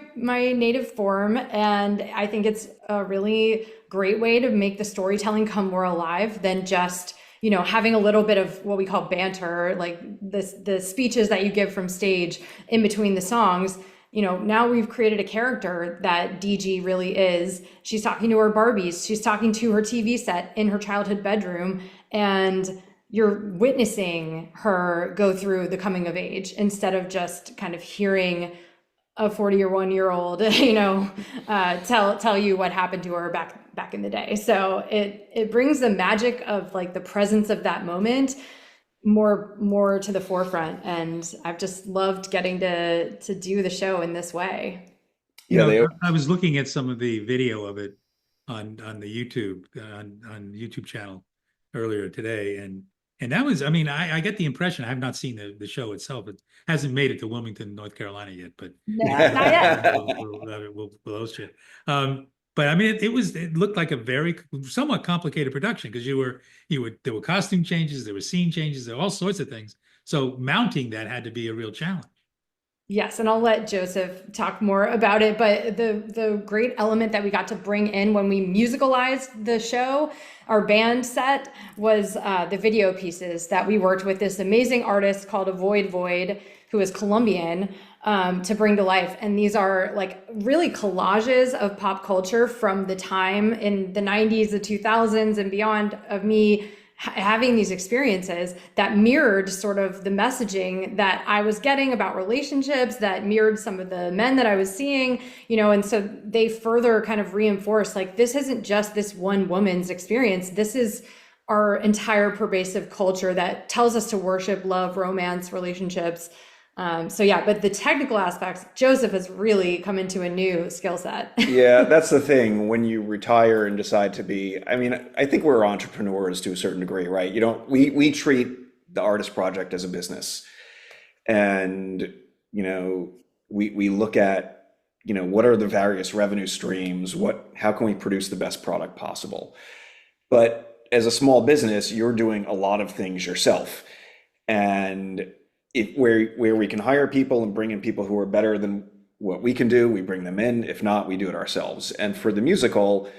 C: native form, and I think it's a really great way to make the storytelling come more alive than just having a little bit of what we call banter, like the speeches that you give from stage in between the songs. Now we've created a character that DG really is. She's talking to her Barbies. She's talking to her TV set in her childhood bedroom, and you're witnessing her go through the coming of age instead of just kind of hearing a 41-year-old, tell you what happened to her back in the day. So it brings the magic of like the presence of that moment more to the forefront, and I've just loved getting to do the show in this way.
B: I was looking at some of the video of it on the YouTube channel earlier today, and that was, I get the impression, I have not seen the show itself. It hasn't made it to Wilmington, North Carolina yet, but
C: not yet.
B: we'll host you. But it looked like a very somewhat complicated production, because there were costume changes, there were scene changes, there were all sorts of things. So mounting that had to be a real challenge.
C: Yes, and I'll let Joseph talk more about it, but the great element that we got to bring in when we musicalized the show, our band set, was the video pieces that we worked with this amazing artist called Avoid Void, who is Colombian, to bring to life. And these are like really collages of pop culture from the time in the 90s, the 2000s and beyond, of me having these experiences that mirrored sort of the messaging that I was getting about relationships, that mirrored some of the men that I was seeing, and so they further kind of reinforced, like, this isn't just this one woman's experience. This is our entire pervasive culture that tells us to worship love, romance, relationships, So yeah, but the technical aspects, Joseph has really come into a new skill set.
D: Yeah, that's the thing. When you retire and decide to be, I mean, I think we're entrepreneurs to a certain degree, right? You don't, we treat the artist project as a business. And, we look at, what are the various revenue streams? How can we produce the best product possible? But as a small business, you're doing a lot of things yourself. And where we can hire people and bring in people who are better than what we can do, we bring them in. If not, we do it ourselves. And for the musical,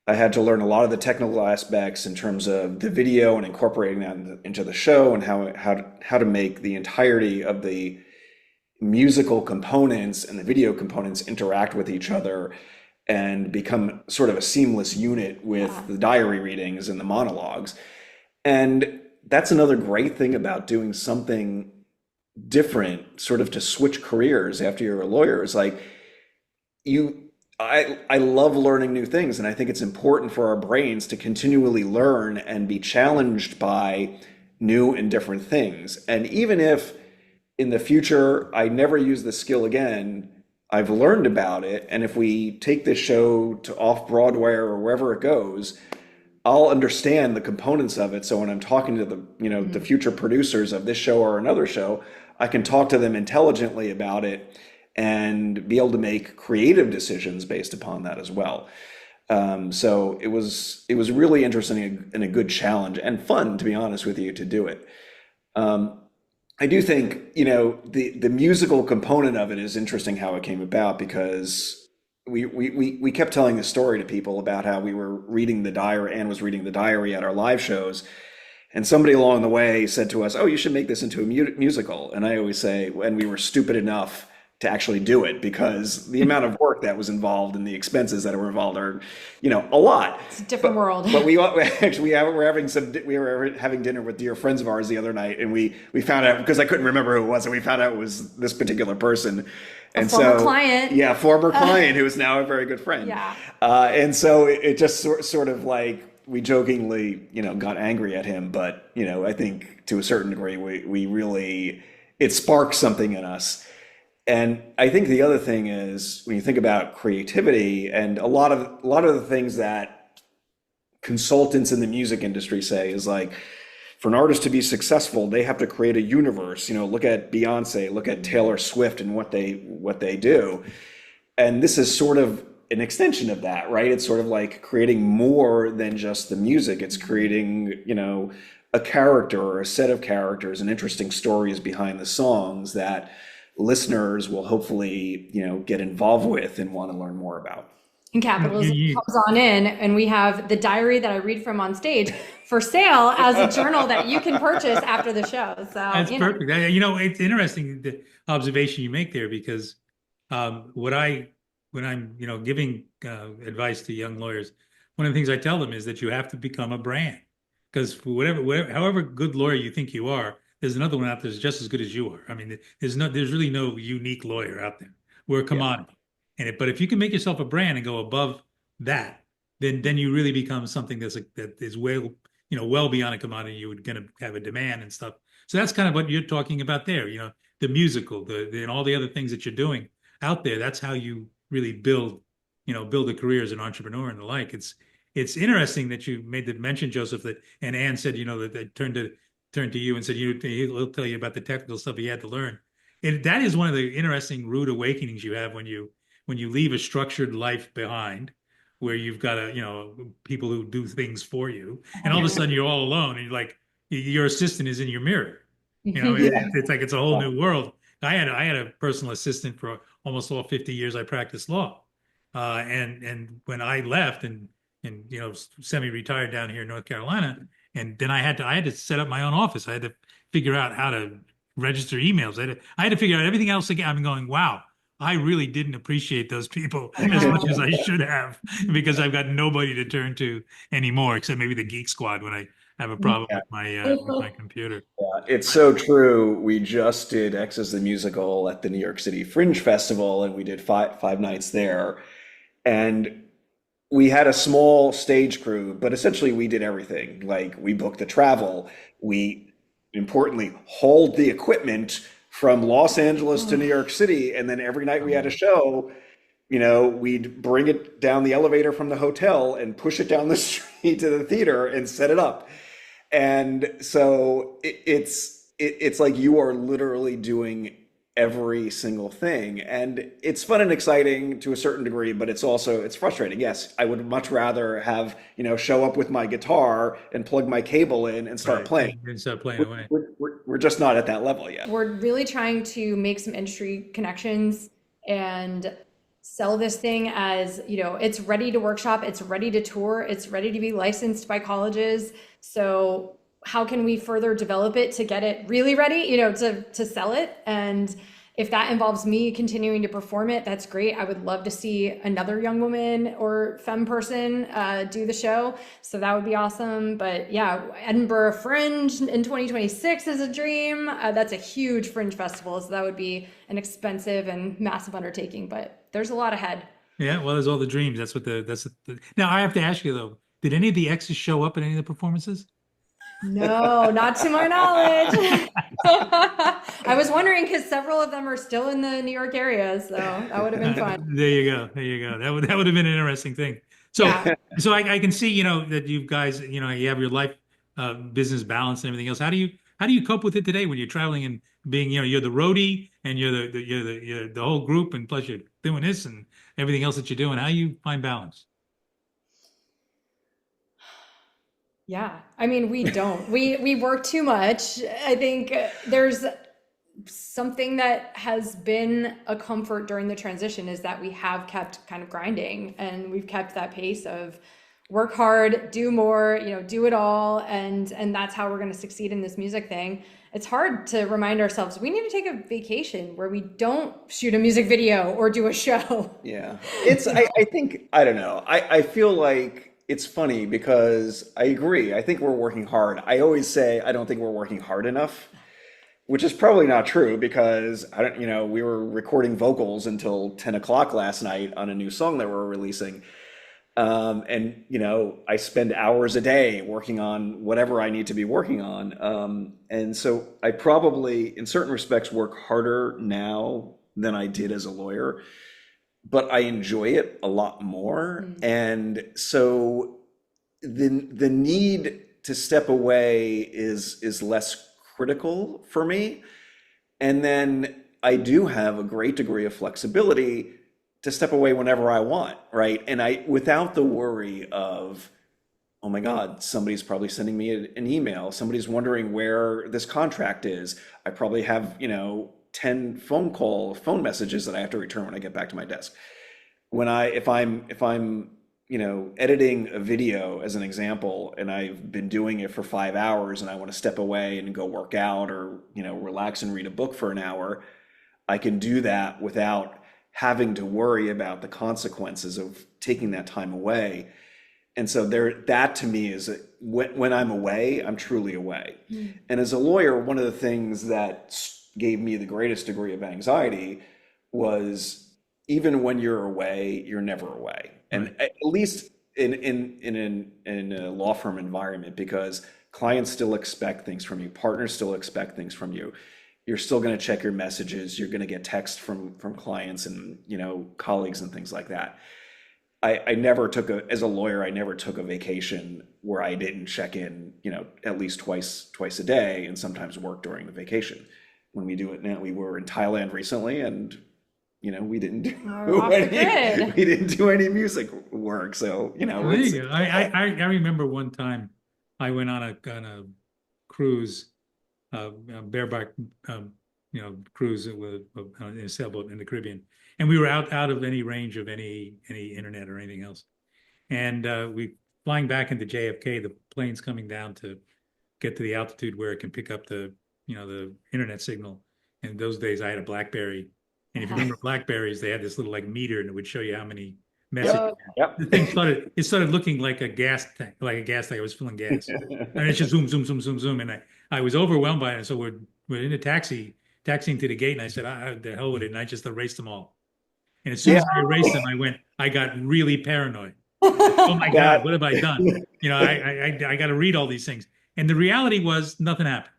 D: I had to learn a lot of the technical aspects in terms of the video and incorporating that into the show, and how to make the entirety of the musical components and the video components interact with each other and become sort of a seamless unit with the diary readings and the monologues. And that's another great thing about doing something different, sort of to switch careers after you're a lawyer, is like I love learning new things, and I think it's important for our brains to continually learn and be challenged by new and different things. And even if in the future I never use this skill again, I've learned about it, and if we take this show to off Broadway or wherever it goes, I'll understand the components of it. So when I'm talking to the future producers of this show or another show, I can talk to them intelligently about it and be able to make creative decisions based upon that as well. So it was really interesting and a good challenge, and fun, to be honest with you, to do it. I do think, the musical component of it is interesting, how it came about, because we kept telling the story to people about how we were reading the diary. Anne was reading the diary at our live shows, and somebody along the way said to us, "Oh, you should make this into a musical." And I always say, and we were stupid enough to actually do it, because the amount of work that was involved and the expenses that were involved are, a lot.
C: It's a different world.
D: But we were having dinner with dear friends of ours the other night, and we found out, because I couldn't remember who it was, and we found out it was this particular person. And
C: former client.
D: Yeah, former client who is now a very good friend.
C: Yeah.
D: And so it just sort of like, we jokingly, got angry at him, but, I think to a certain degree, we really, it sparked something in us. And I think the other thing is, when you think about creativity, and a lot of the things that consultants in the music industry say is like, for an artist to be successful, they have to create a universe. Look at Beyonce, look at Taylor Swift and what they do. And this is sort of an extension of that, right? It's sort of like creating more than just the music. It's creating, a character or a set of characters and interesting stories behind the songs that listeners will hopefully, get involved with and want to learn more about.
C: And capitalism comes on in, and we have the diary that I read from on stage for sale as a journal that you can purchase after the show. So
B: that's perfect. It's interesting, the observation you make there, because when I'm giving advice to young lawyers, one of the things I tell them is that you have to become a brand, because however good lawyer you think you are, there's another one out there that's just as good as you are. I mean, there's really no unique lawyer out there. We're a commodity. But if you can make yourself a brand and go above that, then you really become something that is well beyond a commodity. You're going to have a demand and stuff. So that's kind of what you're talking about there. The musical, and all the other things that you're doing out there. That's how you really build a career as an entrepreneur and the like. It's interesting that you made the mention, Joseph, and Anne said, that they turned to you and said, he'll tell you about the technical stuff he had to learn. And that is one of the interesting rude awakenings you have when you leave a structured life behind, where you've got people who do things for you, and all of a sudden you're all alone, and you're like, your assistant is in your mirror. It's like, it's a whole new world. I had a personal assistant for almost all 50 years I practiced law, and when I left and semi-retired down here in North Carolina, and then I had to set up my own office. I had to figure out how to register emails. I had to figure out everything else again. I'm going, wow, I really didn't appreciate those people as much as I should have, because I've got nobody to turn to anymore, except maybe the Geek Squad when I have a problem with my computer.
D: Yeah, it's so true. We just did X's the Musical at the New York City Fringe Festival, and we did five nights there. And we had a small stage crew, but essentially we did everything. Like, we booked the travel, we importantly hauled the equipment from Los Angeles to New York City, and then every night we had a show, we'd bring it down the elevator from the hotel and push it down the street to the theater and set it up. And so it's like you are literally doing every single thing, and it's fun and exciting to a certain degree, but it's frustrating. Yes, I would much rather have show up with my guitar and plug my cable in and start playing.
B: And start playing away.
D: We're just not at that level yet.
C: We're really trying to make some industry connections and sell this thing as, it's ready to workshop, it's ready to tour, it's ready to be licensed by colleges. So how can we further develop it to get it really ready, to sell it? And if that involves me continuing to perform it, that's great. I would love to see another young woman or femme person do the show. So that would be awesome. But yeah, Edinburgh Fringe in 2026 is a dream. That's a huge Fringe festival. So that would be an expensive and massive undertaking, but there's a lot ahead.
B: Yeah, well, there's all the dreams. Now I have to ask you though, did any of the exes show up at any of the performances?
C: No, not to my knowledge. I was wondering because several of them are still in the New York area, so that would have been fun.
B: There you go. That would have been an interesting thing. So,
C: Yeah.
B: so I can see, that you guys, you have your life, business balance and everything else. How do you cope with it today when you're traveling and being, you're the roadie and you're the whole group, and plus you're doing this and everything else that you're doing. How do you find balance?
C: Yeah, I mean, we don't. We work too much. I think there's something that has been a comfort during the transition is that we have kept kind of grinding, and we've kept that pace of work hard, do more, do it all, and that's how we're going to succeed in this music thing. It's hard to remind ourselves we need to take a vacation where we don't shoot a music video or do a show.
D: Yeah, I think, I don't know. I feel like it's funny because I agree. I think we're working hard. I always say I don't think we're working hard enough, which is probably not true because we were recording vocals until 10 o'clock last night on a new song that we're releasing. And I spend hours a day working on whatever I need to be working on. And so I probably, in certain respects, work harder now than I did as a lawyer, but I enjoy it a lot more. And so the need to step away is less critical for me. And then I do have a great degree of flexibility to step away whenever I want, right? And without the worry of, oh my God, somebody's probably sending me an email. Somebody's wondering where this contract is. I probably have, 10 phone messages that I have to return when I get back to my desk. If I'm editing a video as an example, and I've been doing it for 5 hours and I want to step away and go work out or, relax and read a book for an hour, I can do that without having to worry about the consequences of taking that time away. And so that to me is when I'm away, I'm truly away. And as a lawyer, one of the things that gave me the greatest degree of anxiety was even when you're away, you're never away. And at least in a law firm environment, because clients still expect things from you, partners still expect things from you. You're still going to check your messages. You're going to get text from clients and colleagues and things like that. I never took as a lawyer, I never took a vacation where I didn't check in, at least twice a day, and sometimes work during the vacation. When we do it now, we were in Thailand recently, and we didn't do any music work. So
B: There you go. I remember one time I went on a cruise. Bareback, cruise with in a sailboat in the Caribbean, and we were out of any range of any internet or anything else. And we flying back into JFK, the plane's coming down to get to the altitude where it can pick up the internet signal. And those days I had a BlackBerry, and if you remember BlackBerries, they had this little meter, and it would show you how many messages.
D: Yep.
B: The thing started looking like a gas tank. I was filling gas, and it's just zoom, zoom, zoom, zoom, zoom, and I was overwhelmed by it. And so we're in a taxiing to the gate, and I said, the hell with it, and I just erased them all. And as soon as I erased them, I got really paranoid. Oh my God, what have I done? I got to read all these things. And the reality was nothing happened.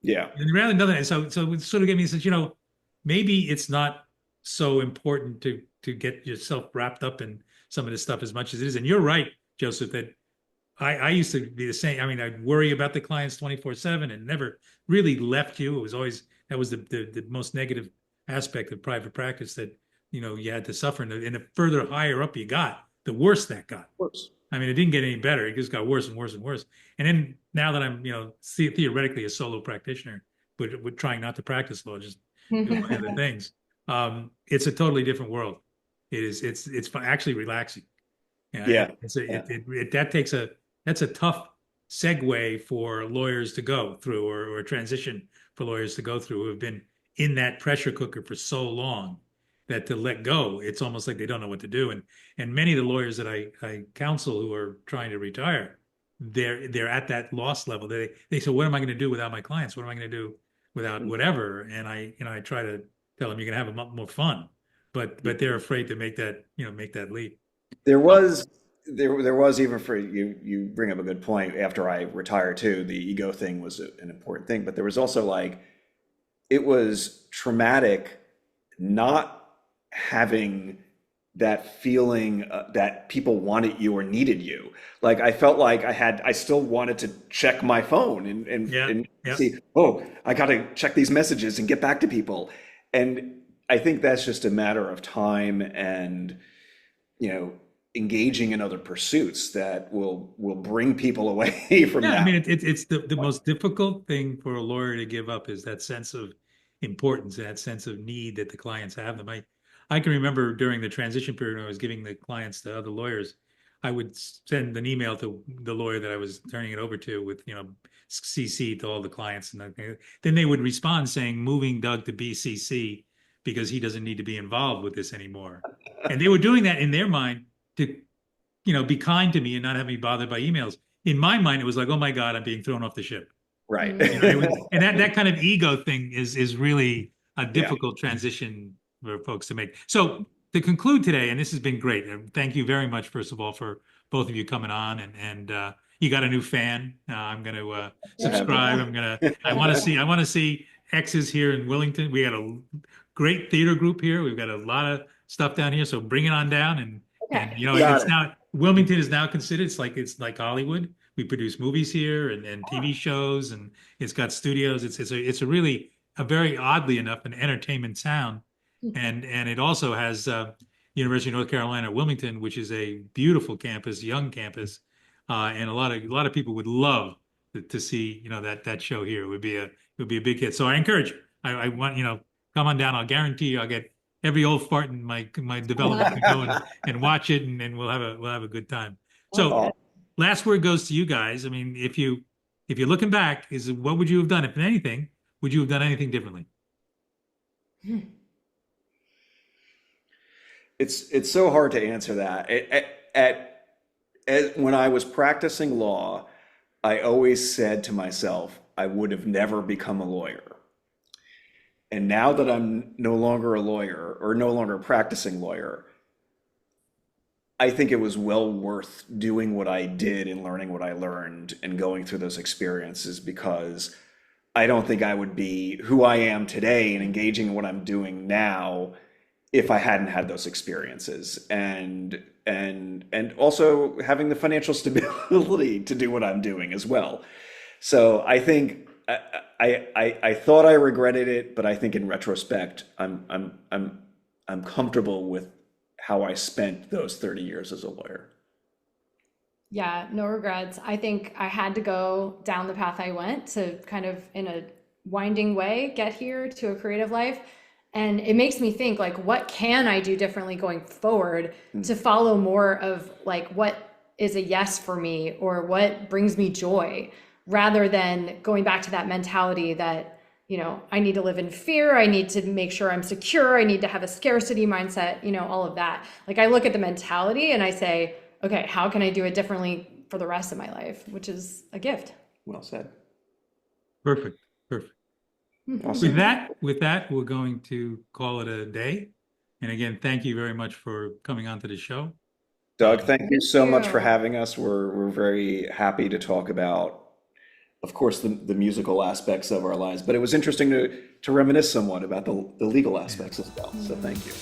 D: Yeah.
B: And rather than that, so it sort of gave me a sense, maybe it's not so important to get yourself wrapped up in some of this stuff as much as it is. And you're right, Joseph, that I used to be the same. I mean, I'd worry about the clients 24/7 and never really left you. It was always, that was the most negative aspect of private practice, that, you had to suffer. And the further higher up you got, the worse that got.
D: Of course.
B: I mean, it didn't get any better. It just got worse and worse and worse. And then now that I'm, theoretically a solo practitioner, but trying not to practice law, just doing other things, it's a totally different world. It is. It's actually relaxing.
D: Yeah.
B: That's a tough segue for lawyers to go through, or a transition for lawyers to go through, who have been in that pressure cooker for so long, that to let go, it's almost like they don't know what to do. And many of the lawyers that I counsel who are trying to retire, they're at that loss level. They say, what am I going to do without my clients? What am I going to do without whatever? And I try to tell them, you can have a lot more fun, but they're afraid to make that leap.
D: There was even for you bring up a good point. After I retired too, the ego thing was an important thing, but there was also like, it was traumatic not having that feeling that people wanted you or needed you. Like I felt like I still wanted to check my phone and see, oh, I got to check these messages and get back to people. And I think that's just a matter of time and, engaging in other pursuits that will bring people away from that.
B: I mean, it's the most difficult thing for a lawyer to give up, is that sense of importance, that sense of need that the clients have them. I can remember during the transition period when I was giving the clients to other lawyers, I would send an email to the lawyer that I was turning it over to with, CC to all the clients. And then they would respond saying, moving Doug to BCC because he doesn't need to be involved with this anymore. And they were doing that in their mind to, be kind to me and not have me bothered by emails. In my mind, it was like, oh my God, I'm being thrown off the ship.
D: Right.
B: And that kind of ego thing is really a difficult transition for folks to make. So to conclude today, and this has been great. Thank you very much, first of all, for both of you coming on, and you got a new fan. I'm going to subscribe. I want to see X's here in Wellington. We got a great theater group here. We've got a lot of stuff down here. So bring it on down, and it's now, Wilmington is now considered. It's like Hollywood. We produce movies here and TV shows, and it's got studios. It's a really very, oddly enough, an entertainment town. And it also has University of North Carolina, Wilmington, which is a beautiful campus, young campus, and a lot of people would love to see that show here. It would be a big hit. So I encourage you. I want come on down. I'll guarantee you I'll get every old fart in my development to go and watch it, and we'll have a good time. So last word goes to you guys. I mean, if you're looking back, what would you have done, if anything? Would you have done anything differently?
D: It's so hard to answer that. When I was practicing law, I always said to myself, I would have never become a lawyer. And now that I'm no longer a lawyer, or no longer a practicing lawyer, I think it was well worth doing what I did and learning what I learned and going through those experiences, because I don't think I would be who I am today and engaging in what I'm doing now if I hadn't had those experiences, and also having the financial stability to do what I'm doing as well. So I think I thought I regretted it, but I think in retrospect, I'm comfortable with how I spent those 30 years as a lawyer.
C: Yeah, no regrets. I think I had to go down the path I went to kind of, in a winding way, get here to a creative life. And it makes me think, like, what can I do differently going forward to follow more of like what is a yes for me, or what brings me joy, rather than going back to that mentality that, I need to live in fear. I need to make sure I'm secure. I need to have a scarcity mindset, all of that. Like, I look at the mentality and I say, okay, how can I do it differently for the rest of my life, which is a gift.
D: Well said.
B: Perfect.
D: Awesome.
B: With that, we're going to call it a day. And again, thank you very much for coming onto the show.
D: Doug, thank you so much for having us. We're very happy to talk about of course, the musical aspects of our lives. But it was interesting to reminisce somewhat about the legal aspects as well. So thank you.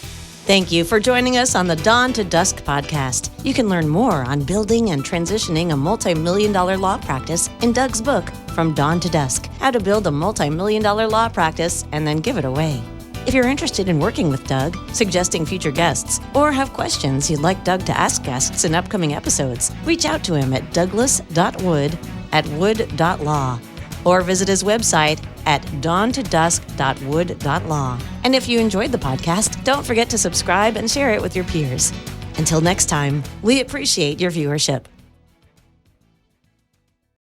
A: Thank you for joining us on the Dawn to Dusk podcast. You can learn more on building and transitioning a multi-million-dollar law practice in Doug's book, From Dawn to Dusk, How to Build a Multi-Million-Dollar Law Practice and Then Give It Away. If you're interested in working with Doug, suggesting future guests, or have questions you'd like Doug to ask guests in upcoming episodes, reach out to him at douglas.wood@wood.law or visit his website at dawntodusk.wood.law. And if you enjoyed the podcast, don't forget to subscribe and share it with your peers. Until next time, we appreciate your viewership.